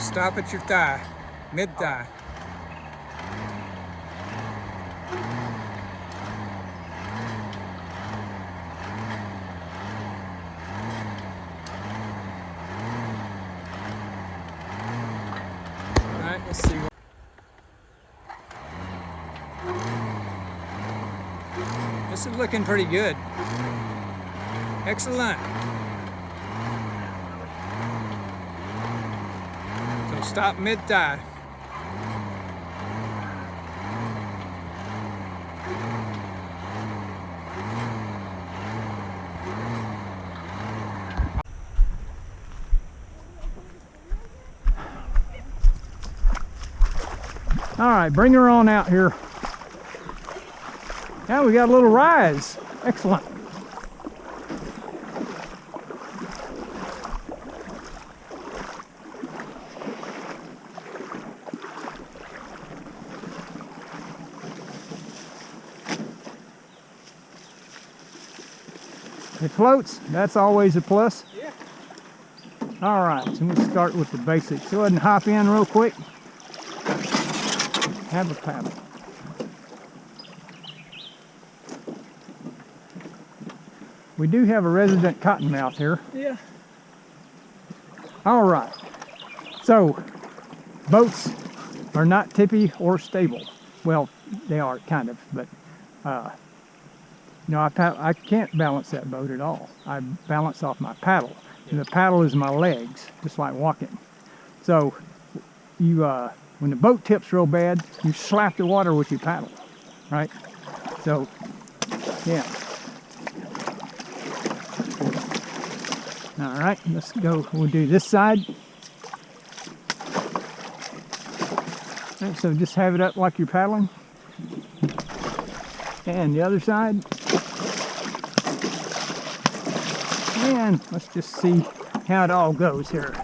Stop at your thigh, mid-thigh. All right, let's see. This is looking pretty good. Excellent. So stop mid-thigh. All right, bring her on out here. Now we got a little rise. Excellent. It floats. That's always a plus. Yeah. All right, so let's start with the basics. Go ahead and hop in real quick. Have a paddle. We do have a resident cottonmouth here. Yeah. All right. So, boats are not tippy or stable. Well, they are kind of, but no, I can't balance that boat at all. I balance off my paddle, and the paddle is my legs, just like walking. So, you when the boat tips real bad, you slap the water with your paddle, right? So, yeah. All right, let's go. We'll do this side. All right, so just have it up like you're paddling. And the other side. And let's just see how it all goes here.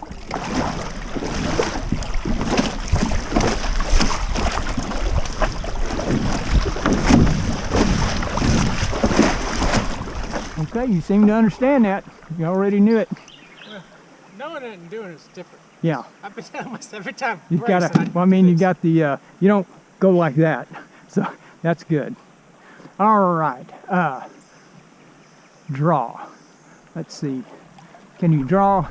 Okay, you seem to understand that. You already knew it. Well, knowing it and doing it is different. Yeah. I've been doing almost every time. You gotta, well, I mean, you got the, you don't go like that. So that's good. All right. Draw. Let's see. Can you draw,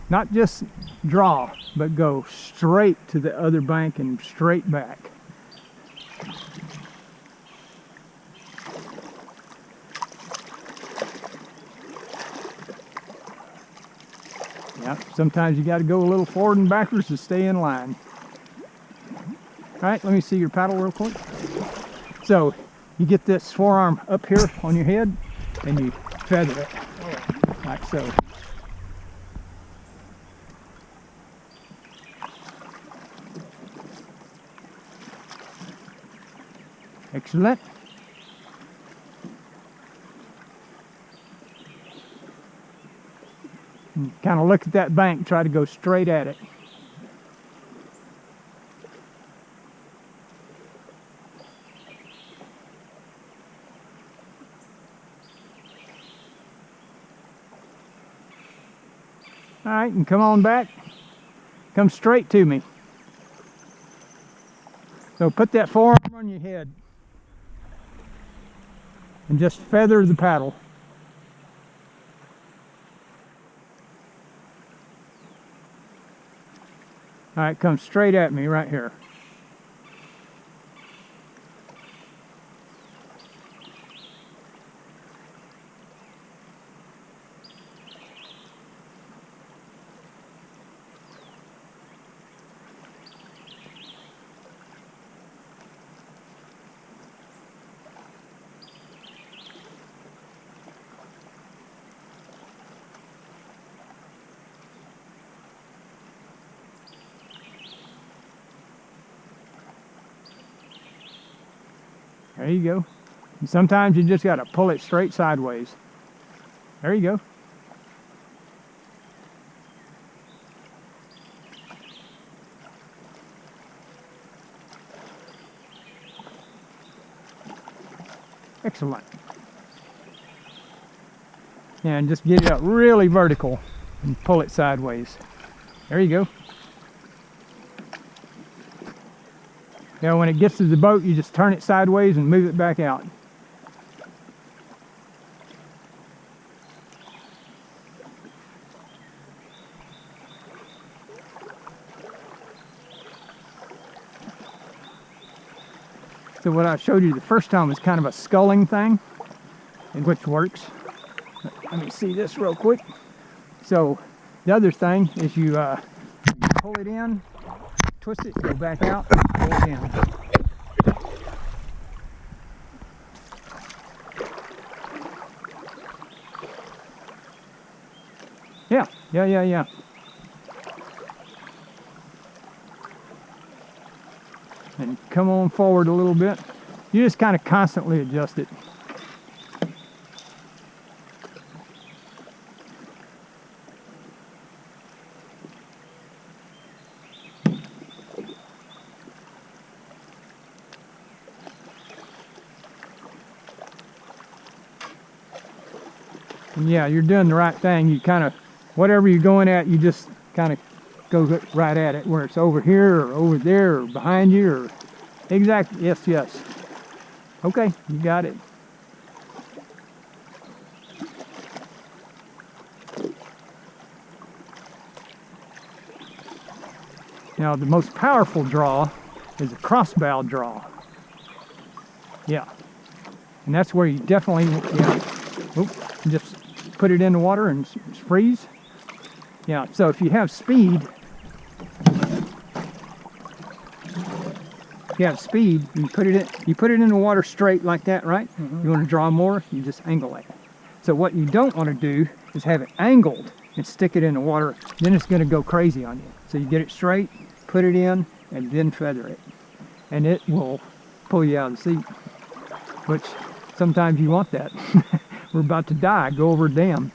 not just draw, but go straight to the other bank and straight back? Yeah, sometimes you got to go a little forward and backwards to stay in line. All right, let me see your paddle real quick. So you get this forearm up here on your head and you feather it, like so. Excellent. Kind of look at that bank, try to go straight at it. All right, and come on back. Come straight to me. So put that forearm on your head and just feather the paddle. All right, come straight at me right here. There you go. And sometimes you just got to pull it straight sideways. There you go. Excellent. And just get it up really vertical and pull it sideways. There you go. You know, when it gets to the boat, you just turn it sideways and move it back out. So what I showed you the first time was kind of a sculling thing, which works. Let me see this real quick. So the other thing is you pull it in, twist it, go back out, pull it in. Yeah. And come on forward a little bit. You just kind of constantly adjust it. And yeah, you're doing the right thing. You kind of, whatever you're going at, you just kind of go right at it, where it's over here or over there or behind you or exactly. Yes. Okay, you got it. Now the most powerful draw is a crossbow draw. Yeah, and that's where you definitely, just put it in the water and freeze. Yeah, so if you have speed, you put it in the water straight like that, right? Mm-hmm. You want to draw more, you just angle it. So what you don't want to do is have it angled and stick it in the water, then it's going to go crazy on you. So you get it straight, put it in, and then feather it. And it will pull you out of the seat, which sometimes you want that. We're about to die, go over a dam.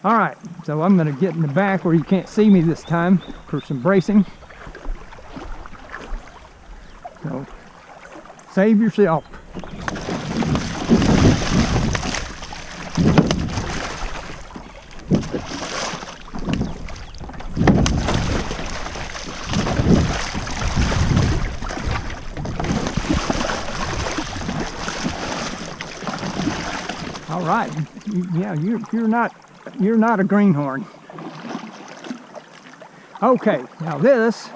All right, so I'm gonna get in the back where you can't see me this time for some bracing. So, save yourself. All right, yeah, you're not a greenhorn. Okay, now this,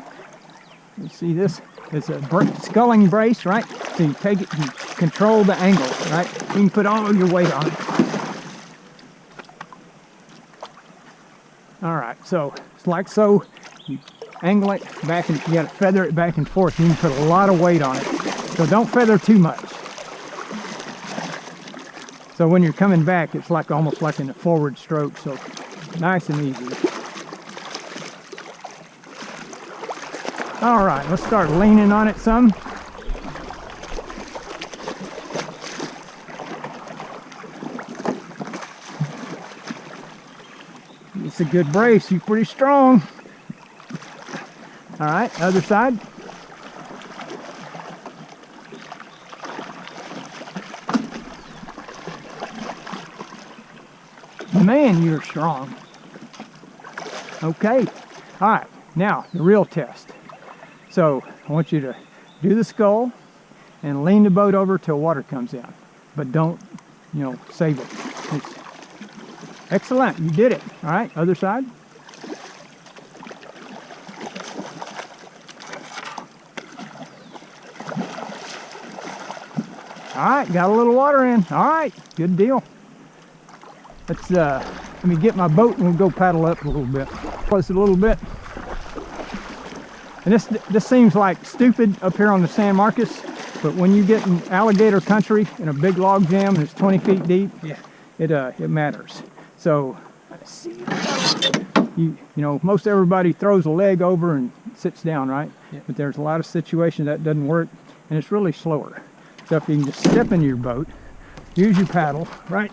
you see this, it's a sculling brace, right? So you take it, you control the angle, right? You can put all your weight on it. All right, so it's like so. You angle it back and you got to feather it back and forth. You can put a lot of weight on it. So don't feather too much. So when you're coming back, it's like almost like in a forward stroke. So nice and easy. All right, let's start leaning on it some. It's a good brace. You're pretty strong. All right, other side. Man, you're strong. Okay. All right, now the real test. So I want you to do the scull and lean the boat over till water comes in, but don't, save it. It's excellent. You did it. All right, other side. All right, got a little water in. All right, good deal. Let me get my boat and we'll go paddle up a little bit. Close it a little bit. And this seems like stupid up here on the San Marcos, but when you get in alligator country in a big log jam and it's 20 feet deep, yeah, it matters. So let's see. Most everybody throws a leg over and sits down, right? Yeah. But there's a lot of situations that doesn't work, and it's really slower. So if you can just step into your boat, use your paddle, right?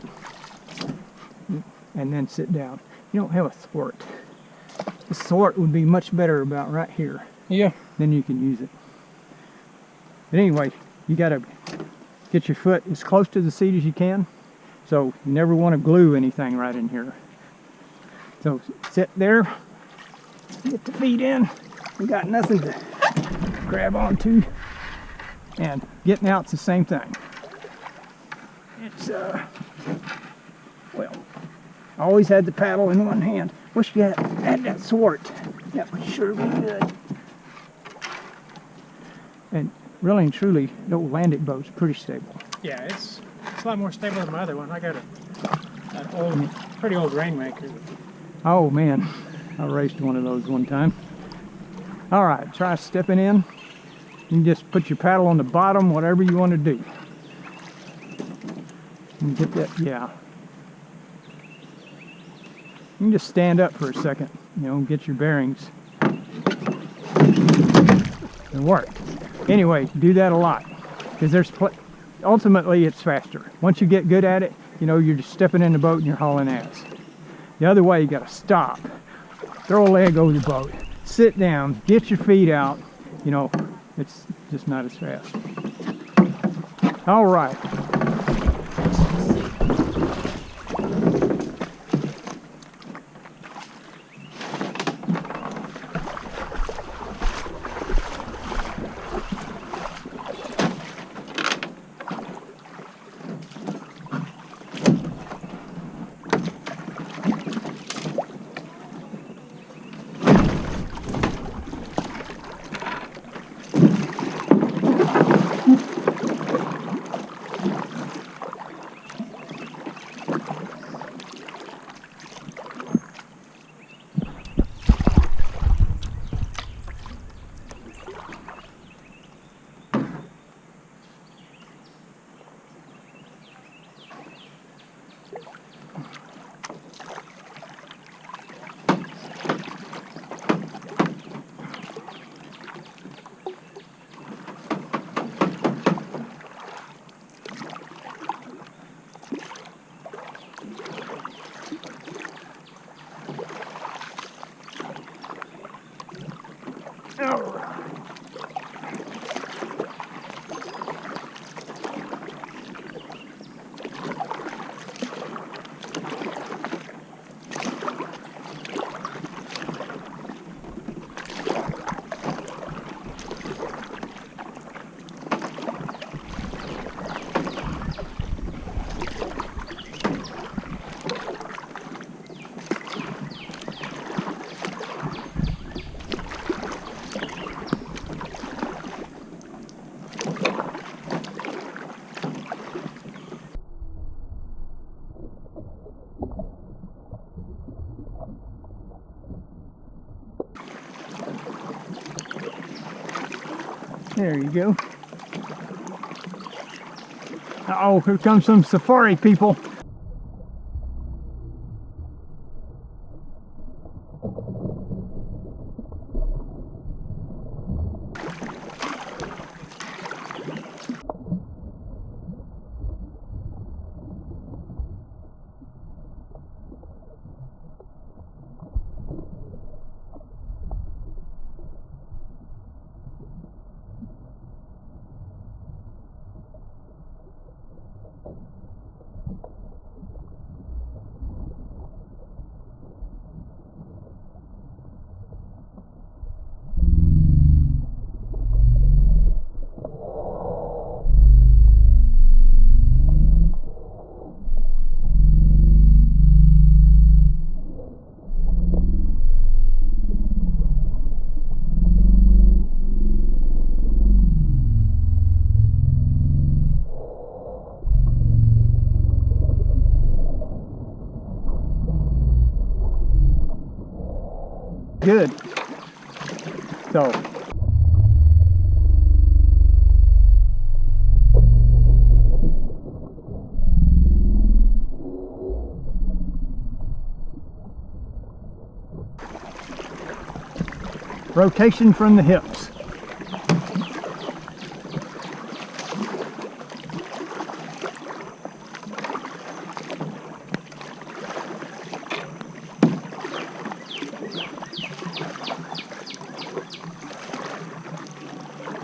And then sit down. You don't have a thwart. The thwart would be much better about right here. Yeah. Then you can use it. But anyway, you got to get your foot as close to the seat as you can. So you never want to glue anything right in here. So sit there, get the feet in. We got nothing to grab onto. And getting out's the same thing. It's, well, I always had the paddle in one hand. Wish you had that sword. That would sure be good. And really and truly, the old landing boat's pretty stable. Yeah, it's a lot more stable than my other one. I got an old, pretty old Rainmaker. Oh man, I raced one of those one time. All right, try stepping in. You can just put your paddle on the bottom, whatever you want to do. And get that, yeah. You can just stand up for a second, you know, get your bearings. It'll work. Anyway, do that a lot, because ultimately it's faster. Once you get good at it, you know, you're just stepping in the boat and you're hauling ass. The other way, you got to stop, throw a leg over the boat, sit down, get your feet out. You know, it's just not as fast. All right. There you go. Uh-oh, here comes some safari people. Good. So. Rotation from the hips.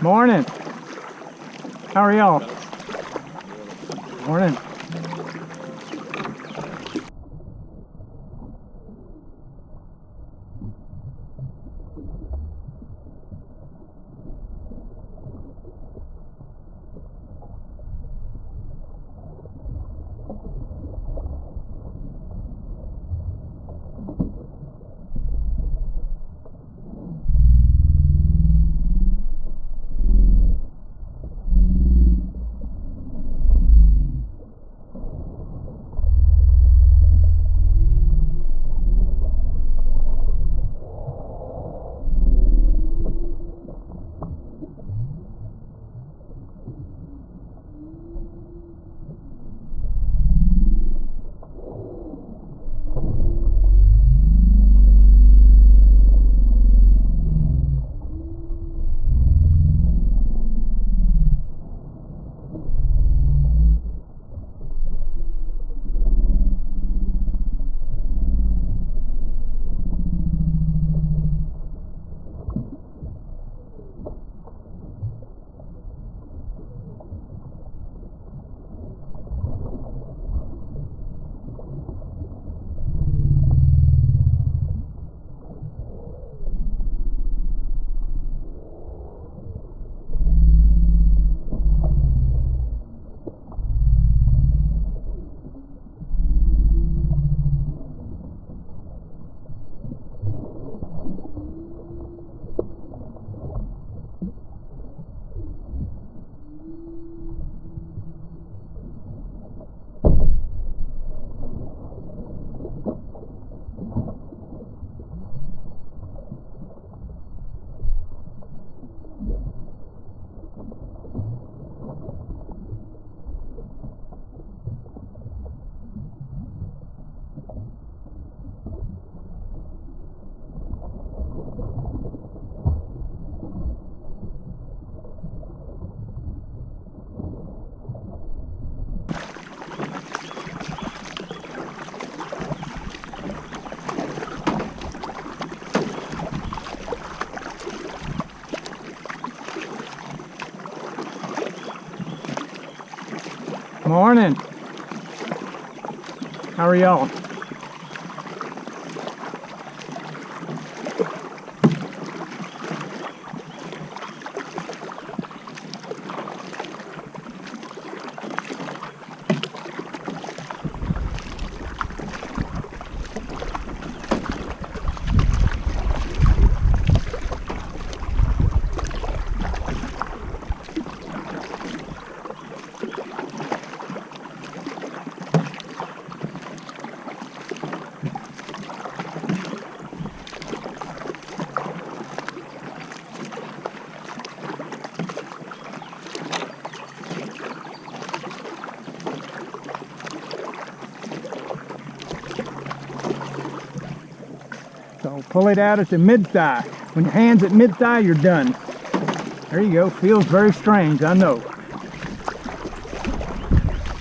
Morning. How are y'all? Morning. Morning. How are y'all? So pull it out at the mid-thigh. When your hand's at mid-thigh, you're done. There you go. Feels very strange, I know.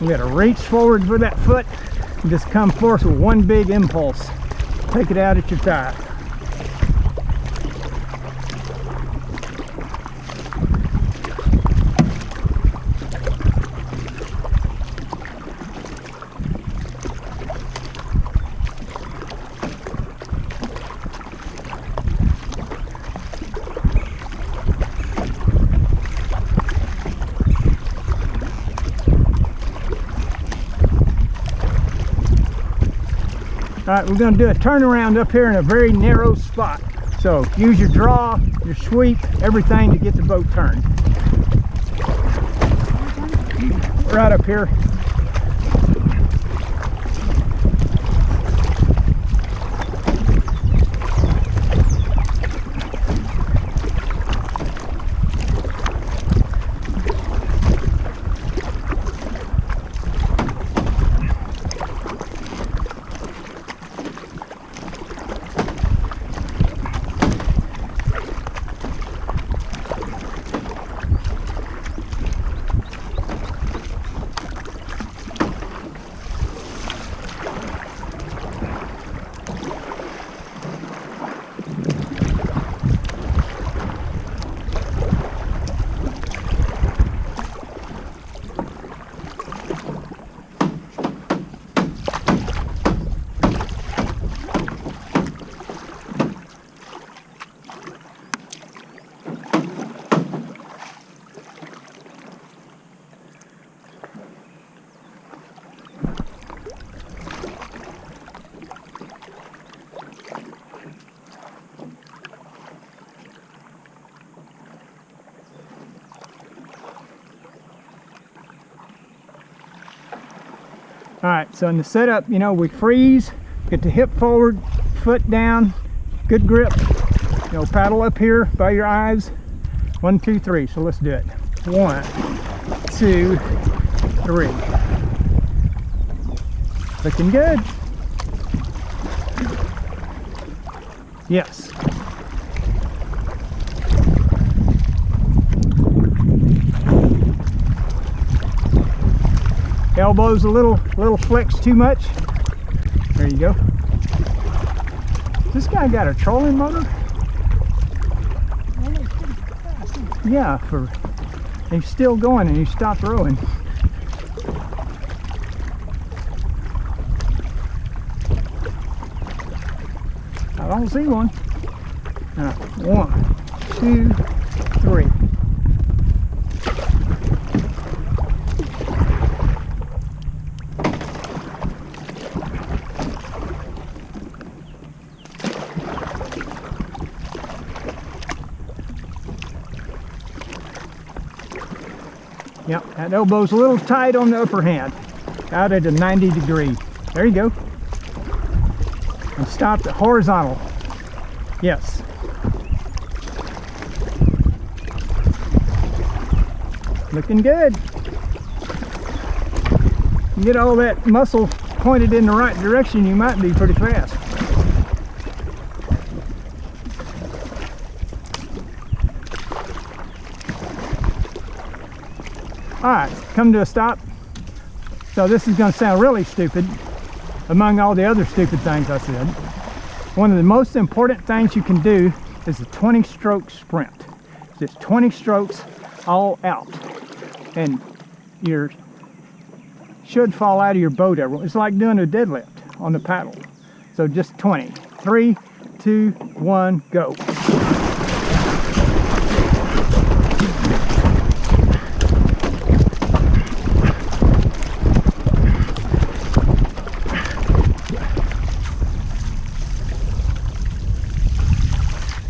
You gotta reach forward for that foot and just come forth with one big impulse. Take it out at your thigh. All right, we're going to do a turnaround up here in a very narrow spot. So use your draw, your sweep, everything to get the boat turned. Right up here. All right, so in the setup, you know, we freeze, get the hip forward, foot down, good grip, you know, paddle up here by your eyes. 1, 2, 3, so let's do it. 1, 2, 3. Looking good. Yes. Elbows a little flex too much. There you go. This guy got a trolling motor? Yeah, he's still going and he stopped rowing. I don't see one. 1, 2, 3. Yep, that elbow's a little tight on the upper hand. Out at a 90 degree. There you go. And stop the horizontal. Yes. Looking good. You get all that muscle pointed in the right direction, you might be pretty fast. All right, come to a stop. So this is going to sound really stupid among all the other stupid things I said. One of the most important things you can do is a 20-stroke sprint. Just 20 strokes all out. And your should fall out of your boat. It's like doing a deadlift on the paddle. So just 20. 3, 2, 1, go.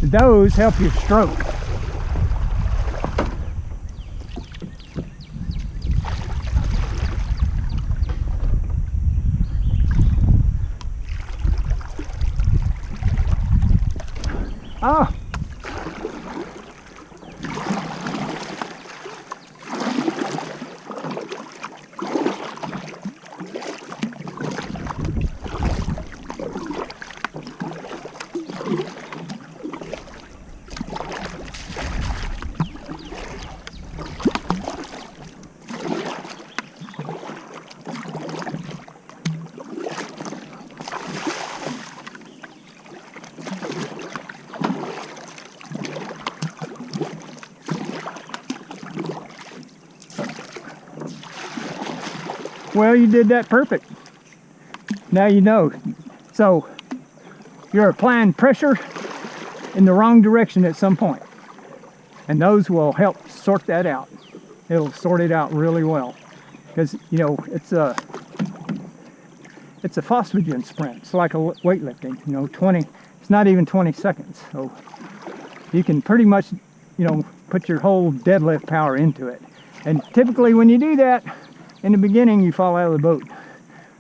Those help your stroke. Ah. Well, you did that perfect. Now you know. So you're applying pressure in the wrong direction at some point, and those will help sort that out. It'll sort it out really well, because you know it's a phosphagen sprint. It's like a weightlifting. You know, 20. It's not even 20 seconds. So you can pretty much, you know, put your whole deadlift power into it. And typically when you do that, in the beginning, you fall out of the boat.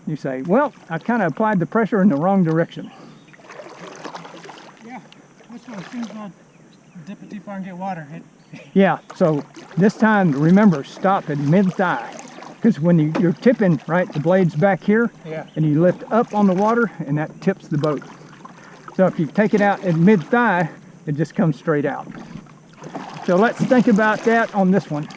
You say, well, I kind of applied the pressure in the wrong direction. Yeah, this one, as soon as I dip it too far and get water, Yeah, so this time, remember, stop at mid-thigh. Because when you're tipping, right, the blade's back here, yeah, and you lift up on the water, and that tips the boat. So if you take it out at mid-thigh, it just comes straight out. So let's think about that on this one.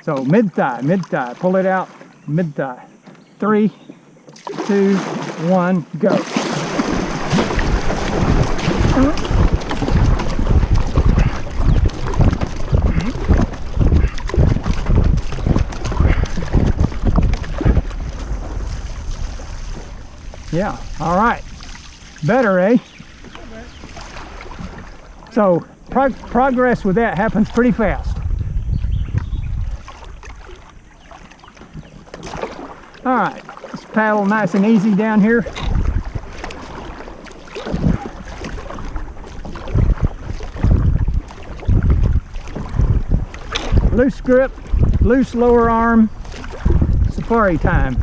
So mid-thigh, mid-thigh, pull it out, mid-thigh. 3, 2, 1, go. Yeah, all right. Better, eh? So progress with that happens pretty fast. All right, let's paddle nice and easy down here. Loose grip, loose lower arm, safari time.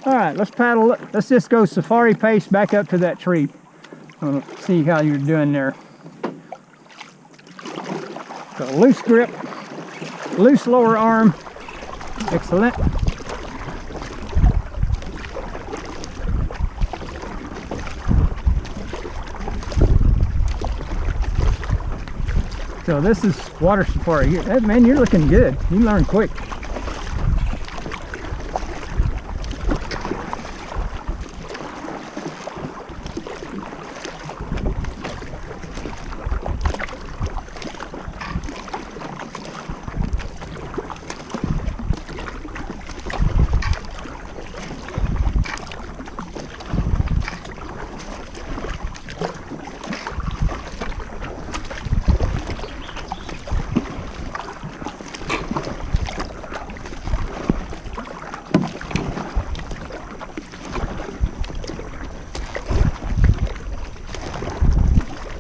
All right, let's paddle. Let's just go safari pace back up to that tree. I'm gonna see how you're doing there. So loose grip, loose lower arm. Excellent. So this is water safari. Man, you're looking good. You learn quick.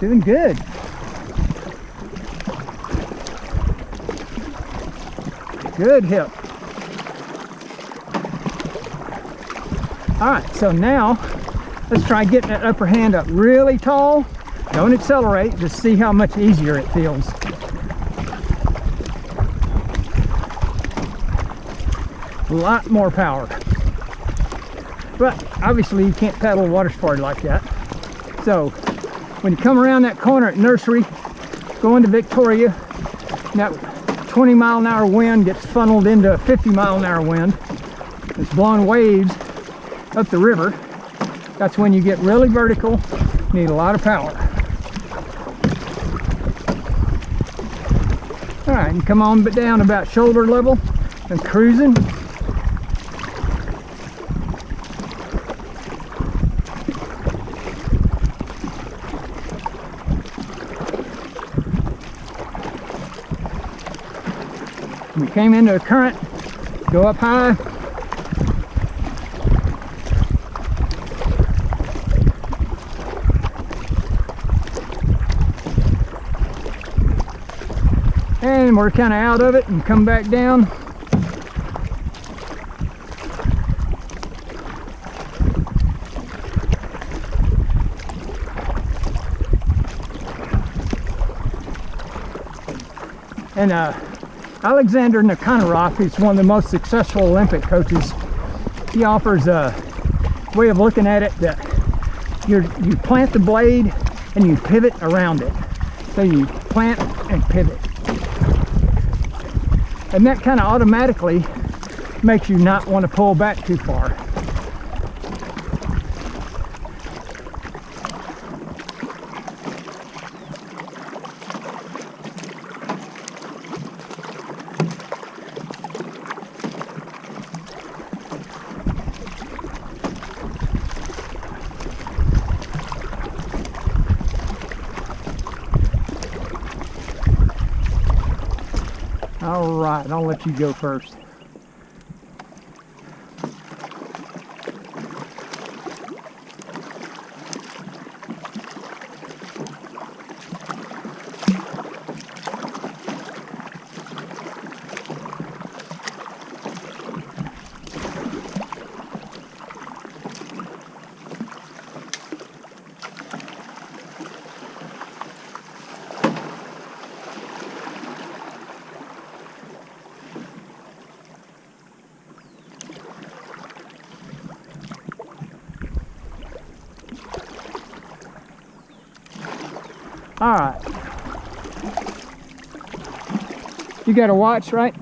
Doing good. Good hip. All right, so now let's try getting that upper hand up really tall. Don't accelerate, just see how much easier it feels. A lot more power. But obviously you can't paddle a water sport like that. So when you come around that corner at Nursery, going to Victoria, that 20-mile-an-hour wind gets funneled into a 50-mile-an-hour wind. It's blowing waves up the river. That's when you get really vertical, need a lot of power. All right, and come on down about shoulder level and cruising. We came into a current, go up high. And we're kind of out of it and come back down. And Alexander Nikonoroff is one of the most successful Olympic coaches. He offers a way of looking at it that you plant the blade and you pivot around it. So you plant and pivot. And that kind of automatically makes you not want to pull back too far. All right, I'll let you go first. All right. You got a watch, right?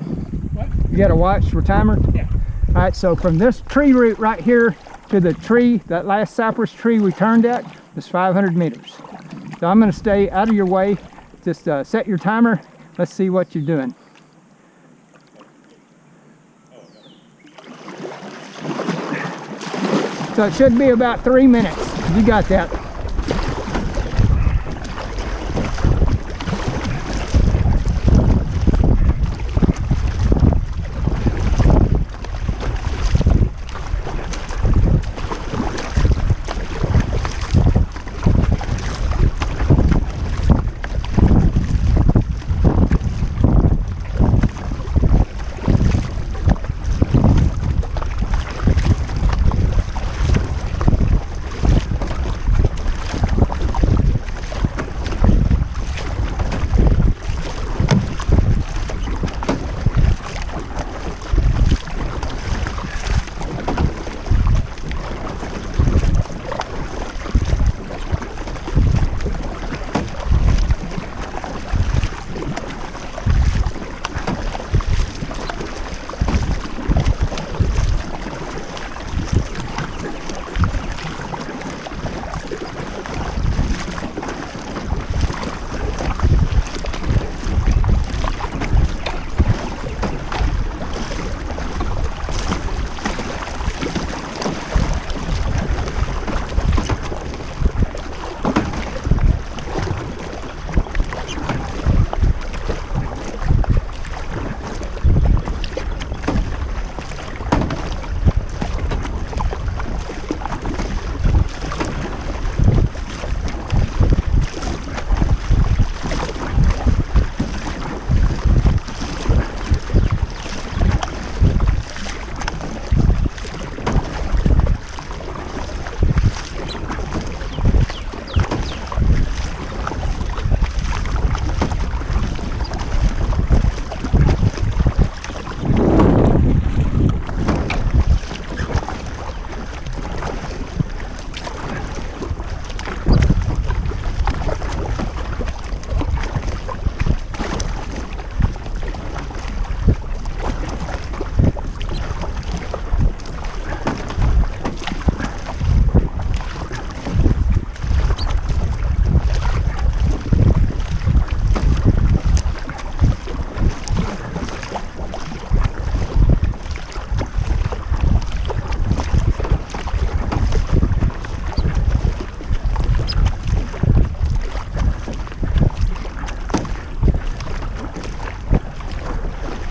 What? You got a watch for timer? Yeah. All right, so from this tree root right here to the tree, that last cypress tree we turned at, is 500 meters. So I'm gonna stay out of your way. Just set your timer. Let's see what you're doing. So it should be about 3 minutes. You got that.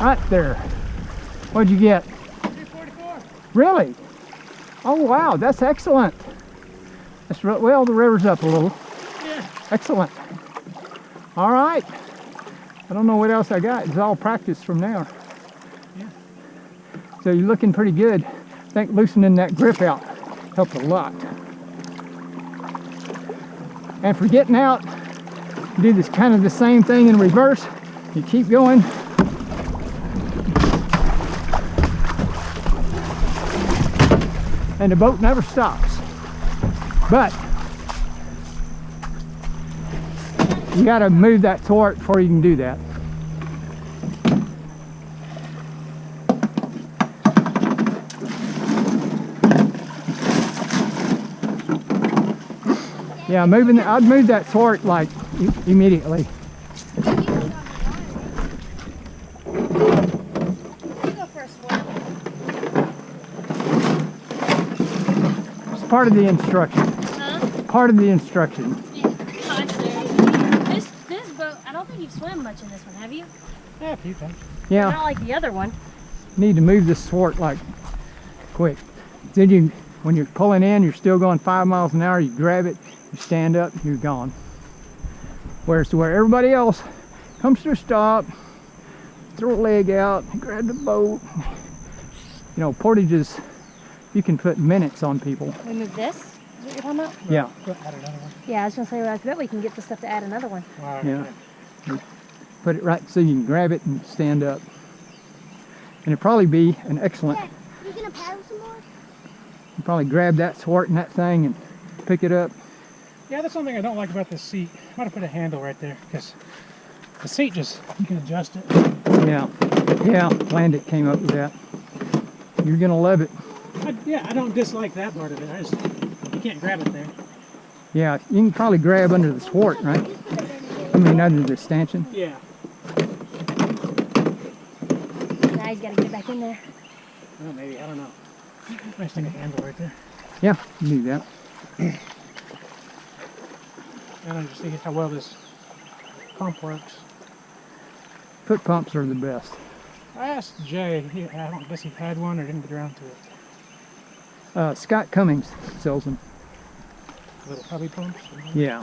Right there. What'd you get? 244. Really? Oh wow, that's excellent. That's well, the river's up a little. Yeah. Excellent. All right. I don't know what else I got. It's all practice from now. Yeah. So you're looking pretty good. I think loosening that grip out helped a lot. And for getting out, you do this kind of the same thing in reverse. You keep going. And the boat never stops. But you got to move that thwart before you can do that. Yeah, I'd move that thwart like immediately. You go for a swim. It's part of the instruction. Huh? Part of the instruction. Yeah. Oh, it's there. This boat, I don't think you've swam much in this one, have you? Yeah, a few times. Yeah, Not like the other one. need to move this thwart like quick. Then you, when you're pulling in, you're still going 5 miles an hour. You grab it, you stand up, you're gone. Whereas to where everybody else comes to a stop, throw a leg out, grab the boat. You know, portages, you can put minutes on people. We move this? Is what you're talking about? Yeah, Add another one. Yeah, I was gonna say, I bet we can get the stuff to add another one. All right, yeah. Put it right so you can grab it and stand up. And it'd probably be an excellent, Yeah, you gonna paddle some more? you probably grab that thwart and that thing and pick it up. Yeah, that's something I don't like about this seat. I might have put a handle right there because the seat just, you can adjust it. Yeah, yeah, Landit came up with that. You're gonna love it. Yeah, I don't dislike that part of it. I just, you can't grab it there. Yeah, you can probably grab under the thwart, right? I mean, under the stanchion. Yeah. Now you gotta get back in there. Well, maybe, I don't know. Might stick a handle right there. Yeah, you can do that. I don't just see how well this pump works. Foot pumps are the best. I asked Jay, I don't guess he had one or didn't get around to it. Scott Cummings sells them. Little hubby pumps. Yeah.